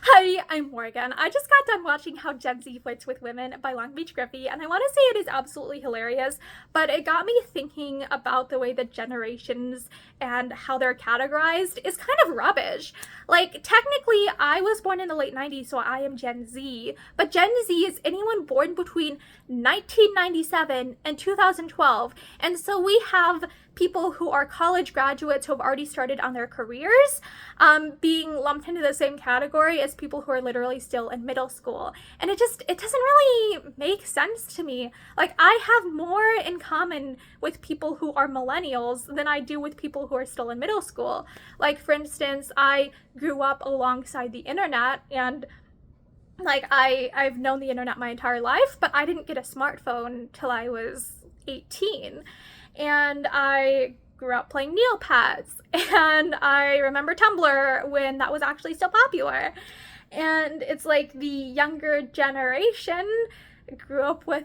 Hi, I'm Morgan. I just got done watching How Gen Z Flirts with Women by Long Beach Griffy, and I want to say it is absolutely hilarious, but it got me thinking about the way that generations and how they're categorized is kind of rubbish. Like, technically, I was born in the late 90s, so I am Gen Z, but Gen Z is anyone born between 1997 and 2012, and so we have people who are college graduates who have already started on their careers being lumped into the same category as people who are literally still in middle school. And it doesn't really make sense to me. Like, I have more in common with people who are millennials than I do with people who are still in middle school. Like, for instance, I grew up alongside the internet, and like I've known the internet my entire life, but I didn't get a smartphone till I was 18. And I grew up playing Neopets, and I remember Tumblr when that was actually still popular. And it's like the younger generation grew up with,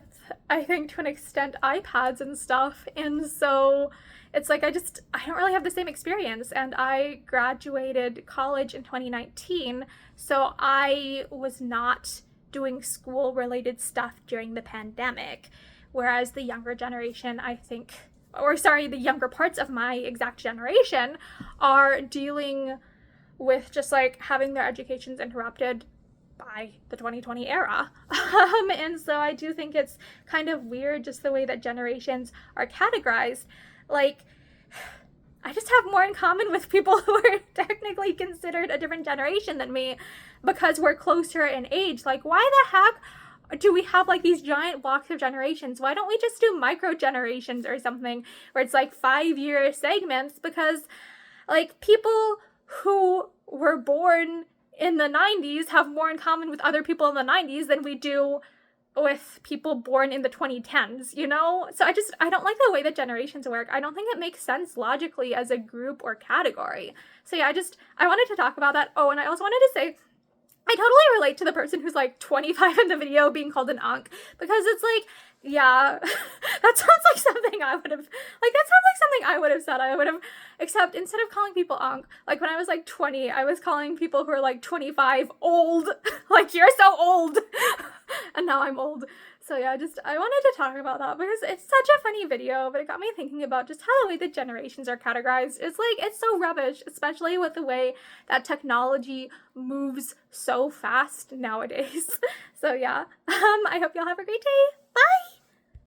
I think to an extent, iPads and stuff, and so it's like I don't really have the same experience. And I graduated college in 2019, so I was not doing school related stuff during the pandemic, whereas the younger generation, I think, or sorry, the younger parts of my exact generation are dealing with just like having their educations interrupted by the 2020 era. And so I do think it's kind of weird just the way that generations are categorized. Like, I just have more in common with people who are technically considered a different generation than me because we're closer in age. Like, why the heck do we have like these giant blocks of generations? Why don't we just do micro generations or something where it's like 5-year segments? Because like people who were born in the 90s have more in common with other people in the 90s than we do with people born in the 2010s, you know? So I don't like the way that generations work. I don't think it makes sense logically as a group or category. So yeah, I wanted to talk about that. Oh, and I also wanted to say, I totally relate to the person who's like 25 in the video being called an unk, because it's like, yeah, that sounds like something I would have, like, that sounds like something I would have said. I would have, except instead of calling people unk, like when I was like 20, I was calling people who are like 25 old, like, you're so old. And now I'm old. So yeah, I wanted to talk about that because it's such a funny video, but it got me thinking about just how the way the generations are categorized is like, it's so rubbish, especially with the way that technology moves so fast nowadays. So yeah, I hope y'all have a great day. Bye!